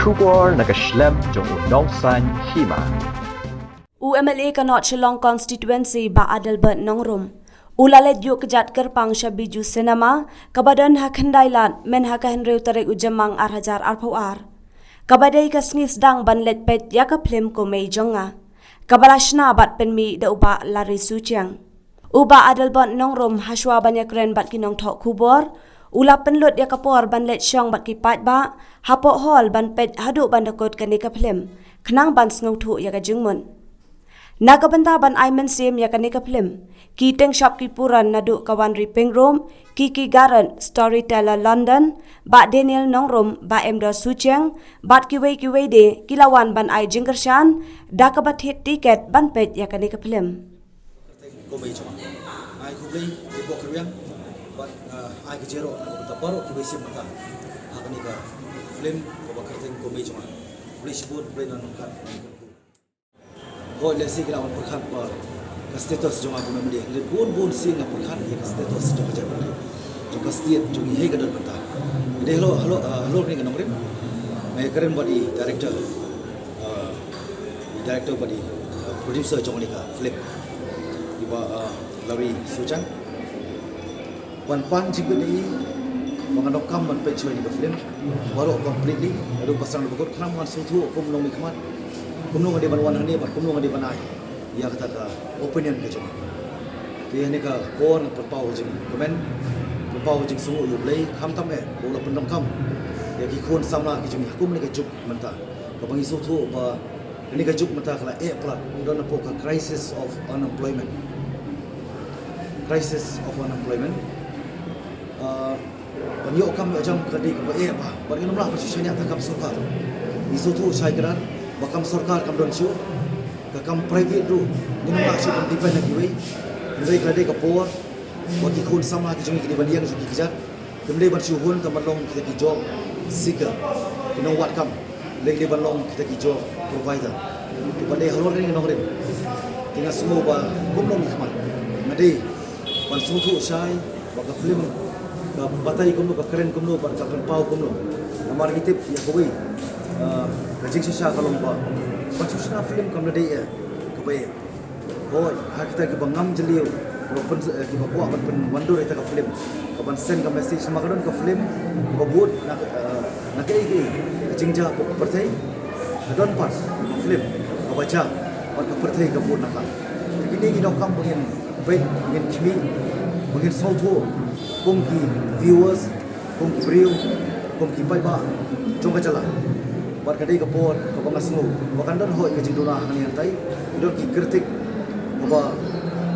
Kubor nakaslem jong Nongsan Hima. UMLA Kanot Shillong constituency ba Adelbert Nongrum. Ulalet yu kejat kerpang Shabiju Sinema, kabadan hakandailan men hakahenreu tarik ujamang arhajar arpawar. Kabadai kasngis dang banlet pet yakaplim ko may jonga. Kabalashna bat penmi da uba lari suciang. Uba Adelbert Nongrum haswa banyakren bat kinong tok kubor. Ula penlut yakapor banlet syong bat kipat ba, hapok hol ban pet hadu bandakot kanika plim. Kenang ban sngutu yakajungmun. Nakabanta ban Ayman Sim yakanika plim. Kiteng shopkeeperan nadu kawan ripeng room, Kiki Garan, Storyteller London, Bat Daniel Nongrum, Ba Emda Suciang, Bat Kiwei de, Kilawan ban Ay Jingershan, Dakabat hit tiket ban pet yakanika plim. Ai ke jero ta baru ke besi mata akani ka film ko bakarteng ko mai chuma boleh sebut boleh nanungkan ko le si kila on perkhat pa ka status jong aku memedi le bun sing ka perkhat ye ka status jong ka memedi jong ka state jong he ka dot mata de hello ni ka nomrin mai karen body director body producer jong ni ka film iba Larry Suchang pan jibut ini menganok kam man pe choi ni film baru completely adu pasang bakot kram man sutu kum long mikmat kum long ade ban wan hani bat kum long ade banai ya kata ka opinion ka jong dia ni ka kon perpau jing komen perpau jing sungu yu blai kham tam e bola pendam kam ya ki khon samla ki jing kum ni ka juk manta ka bangi sutu ba ni ka juk mata kala e plat don po ka crisis of unemployment Banyak kami jam kadi ke ba bagi nomlah posisinya takam sarkar isu tu saya keran bakam sarkar kam don syu ke kam private ru ni nomlah syu kam depend lagi we ndai kadi ke por bagi kun sama ki jung ki ban yang ki kijat kemdai ban syu hun kam long kita ki job seeker you know what kam lagi ban long kita ki job provider di pandai halor ni nomrin tinggal semua ba kum long khmat ngadi ban sutu sai baka film ka batai kumno ka keren kumno par ka pau kumno namar hitip ya koi ka jing sha kalong ba pasusna film kam dei ya ka bai hoi ha kita ki bangam jeliu ko pen ki ba ko pen wandur eta ka film ka ban send ka message sama kadon ka film ka bot na kai ki jing ja ko pertai kadon pas film ka baca par ka pertai ka bot na ka ini dok kam bangin bai ngin kimi bangin sautu kongki viewers, kongki beriu, kongki paiba, jom kacala. Bar kadai kapor, kapang asmu, bakan don hoi kajing dona hani hantai, idon ki kritik, kaba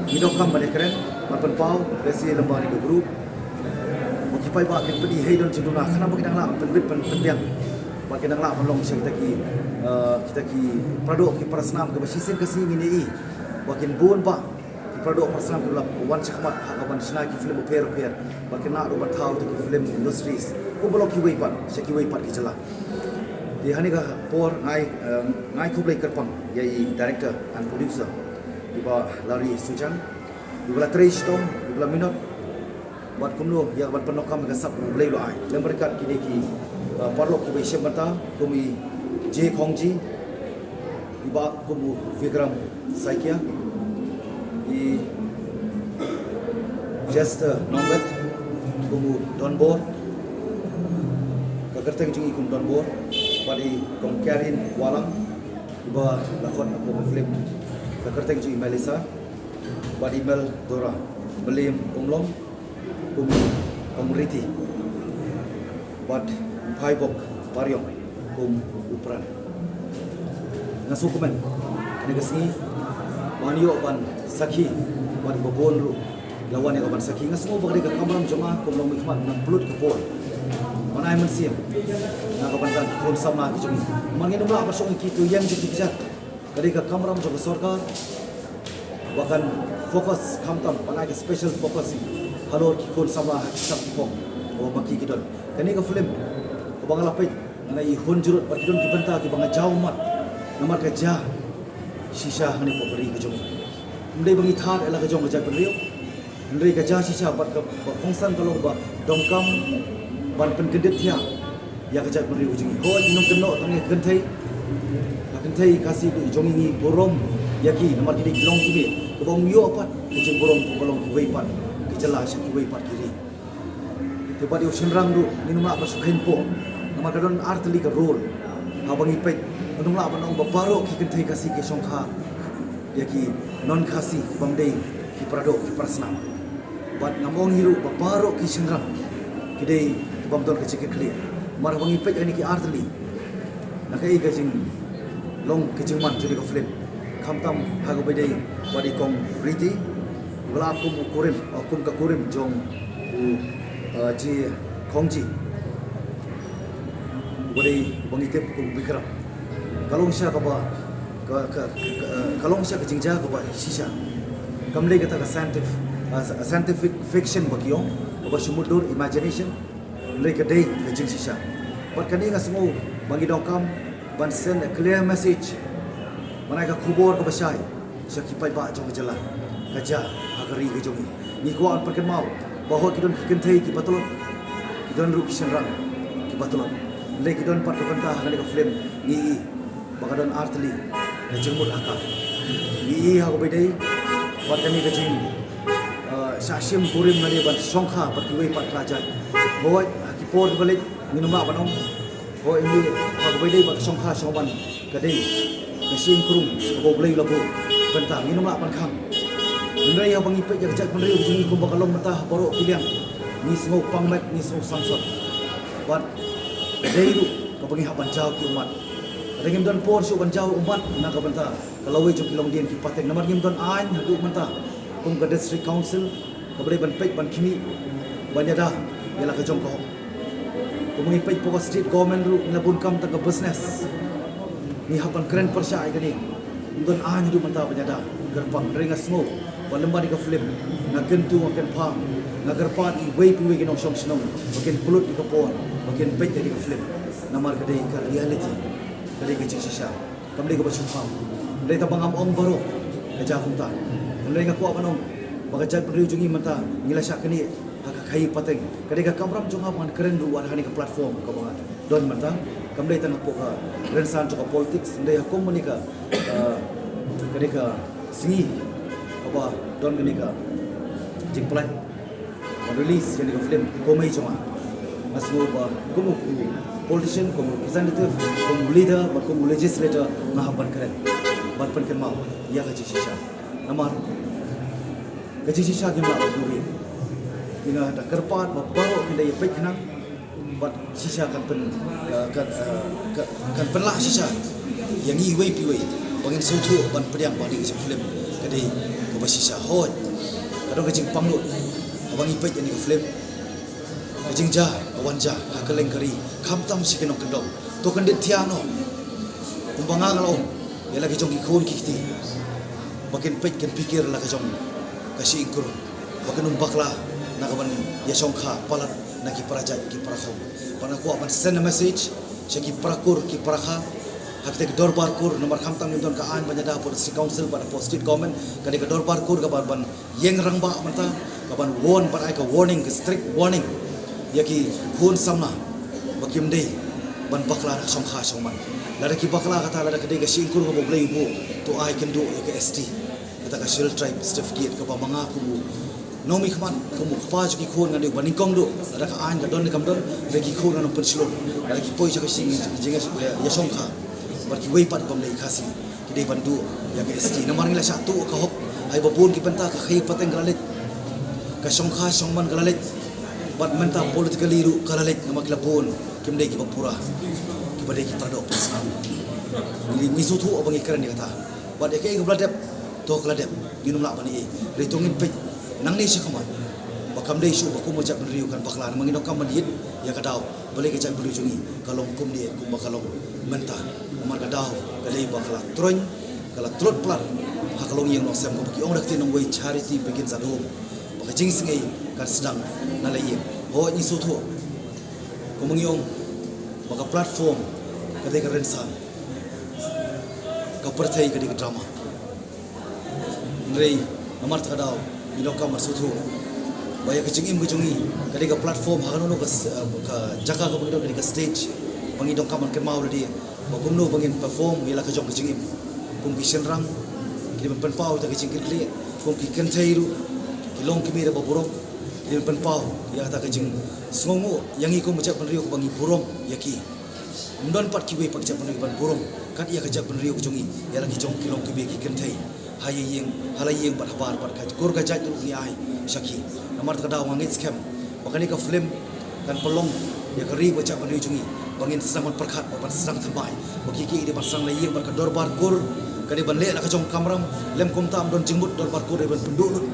idon kam balik keren, mapan pau, besi lembar ke grup, kongki paiba kin pedi hei don jing dona, kenapa kita ngelak penbit pendiang, bar kita ngelak melong kita ki produk ki prasnam ke basisin kasi ngini wakin bun pak. Produk personal pula wan cakmat hakaban sina ki film pair bakin nak do batau ki film industries ko blok ki weipat seki weipat ki chala di hani ka por ngai ku play kerpang yai director and producer iba Larry Suchang iba Trish Tom iba minot buat kumno ya ban penokam ka sap play lo ai lem berkat kini ki parlok ki besyam bata kumi J Khongji iba kumu Vikram Saikia di Jester Nombet kumu Donbor kagerteng jungi kum Donbor padi kong Karin Walang iba lakon aku film kagerteng jungi Melissa padi Mel Dora Melim Umlong kum Riti pad Paibok Pariong kum Upran ngasukumen negasi manio ban Sakhi wan bobon ru lawan yang ban Sakhi ngasmo bagde ka kamram joma kum long mikmat nang pulut ke pol man ai man siam na ka ban kon sama ki jumi man ngin umla basong ki tu yang jiki kijat kadi ka kamram joma sarkar wakan fokus kamtam panai ka special focus halor ki kon sama sab ko o baki kidon kani ka film ko bangala pe nai hun jurut pakidon ki banta ki banga jauh mat namar ka ja shisha hani poperi ke jumi ndai bangi thar ela ke jong ke jai penriu ndai ka ja shisha bat ka khongsan kalong ba dongkam ban pen gedit thia ya kejat beri ujung ho minum keno tangi kentai kasih tu jong ini borom yaki nomor kini long kini kebong yo apa kejeng borom bolong kuwaipan kejela syak kuwaipan kiri tepat di senrang du minum la masuk handphone nomor kadon artli ka role habang ipet minum la banong babaro ki kentai kasih ke songkha yaki non kasih bamdei ki prado ki prasna bat ngamong hiru babaro ki senrang kidei bamdon kecik kli mar habang ipet ani ki artli nakai kejeng long kejengman jadi ke film kamtam hago bedai wadi kong riti wala akum ka kurim jong ji kongji wadi bangitip ku bikram kalong sya ka ba kalong sya kejingja ka ba shisha kamle kata ka scientific fiction bagyong ka ba sumudur imagination le ka dei kejing shisha pat kani nga semua bagi dongkam ban send a clear message manai ka khubor ka basai sakipai ba jong jalan kaja agari ke jongi ni ko an perken mau bahwa kidon kentai ki patulot kidon ru kisan rang ki patulot le kidon pat ka banta ka film ni bakadon artli ka jengmul aka ni ha ko bedai pat kani ka jing sasim kurim nali ban songkha pat kiwei pat klajai boy ki por balik minum la banong ho ini ha ko bedai pat songkha soban kadai mesin kurung ko blai labo banta minum la pan kham Nrai yang bangi pek jak menriu jingi ko bakalong mentah borok piliang ni semua pangmet ni semua sangsot wat deiru ko bangi haban jauh ki umat rengim don por su ban jauh umat na ka banta kalau we jok kilong dien ki patek namar ngim don ain hadu mentah kum ka district council ko bre ban pek ban kimi banyada yala ka jong ko ko bangi pek pokok state government ru ina bun kam ta ka business ni haban keren persya ai kani don ain hadu mentah banyada gerpang rengas semua Walemba di ka film ngaken tu ngaken pam ngagerpan I way piwe kinong song sinong makin pulut di ka pon makin pet di ka film namar ka dai ka reality kadai ka sisya kamdai ka basumfam dai tabang among baro kaja kunta dai ka kuwa manong bagajat riu jungi mata ngilasya kani haka kai pateng kadai ka kamram junga man keren ru warhani ka platform ka mga don mata kamdai tanah po ka rensan ka politics dai hakom mani ka kadai ka singi apa don menika jing plan release yang di film komai cuma masuk ba komu politician komu representative komu leader ba komu legislator ngahaban keren ban pen ken mau ya ka shisha namar ka shisha gimla buri ina da kerpat ba baro kinda ya pek nang bat shisha kan pen kan penlah shisha yang I way piwe bangin sotu ban pediang ba di film kadai ko basisa hot kadang kajing panglut abang ipet yang ni film kajing ja awanja hakaleng kari khamtam sikenok kendom to kandet tiano kumbangang lo ya lagi jong ikon kiti bakin pet kan pikir la kajong kasi ingkur bakin umbakla nakaban ya songkha palat naki parajat ki parakhom panaku aban send a message segi parakur ki parakha hakte dorbar kur nomor khamtam nindon ka an banyada por si council pada posted government kadi ka dorbar kur ka ban yeng rangba manta ka ban warn ban ai ka warning strict warning yaki hun samna bakim dei ban bakla songkha songman lada ki bakla kata lada kadai ka singkur ka boblei bu to I can do ka ST kata ka shield tribe certificate ka ba manga ku nomi khman ku mu pa ju ki khon ngani baning kong do lada ka an ka don kam don be ki khon ngano pensilon lada ki poi ka sing jinga ya songkha barki way pat pamlay kasi kidai bandu ya ke ST namar ngila satu ka hop ay babun ki penta ka khay pateng kalalit ka songkha songman kalalit bat menta politically ru kalalit namar kila pun kimdai ki papura ki badai ki tado pasam ni sutu abang ikran ni kata bat ke ke bladep to kladep ginum la bani ritongin pe nang ni sakaman bakam dei su bakum majak benriu kan baklan manginok kam mandit ya kadau boleh ke jak benriu jungi kalong kum dia kum bakalong menta nomor kadau kalai bakla troin kala trot plat hakalong yang nosem ko bagi ong rakti nong way charity begin sadu baka jing singai kan sedang nalai ho ni sutu ko mangiong baka platform kadai ka rensan ka pertai kadai ka drama Nrei nomor kadau inok kam sutu Baya kecingim kejungi kadika platform hanono ka jaka ka pangidong kadika stage pangidong kaman kan mau dia bakumno bangin perform ila ka jong kecingim kum ki senrang ki men penpau ta kecing kli kum ki kentairu ki long ki mira baburong ki men penpau ya ta kecing songo yang iku macam penriu bangi burong yaki Mundon pat kiwe pak jap penriu ban burong kan ia ka jap penriu kejungi ya lagi jong ki long ki be ki kentai halayeng bat habar bat kaj gor gajat dulu ni ai syaki namar kada wangit scam bakani ka film kan pelong ya keri baca bani jungi bangin sedang perkat ban sedang terbai baki ki di pasang layeng bat ka dorbar gor kadi ban le ka jong kamram lem kom tam don jengmut dorbar gor ban pendulut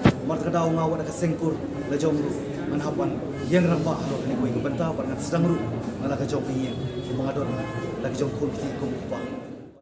namar kada ngawa ka sengkur la jong ru manhapan yang ramba halo ni koi ka banta ban sedang ru ngala ka jong ki mengadon lagi jong kun ki kom pa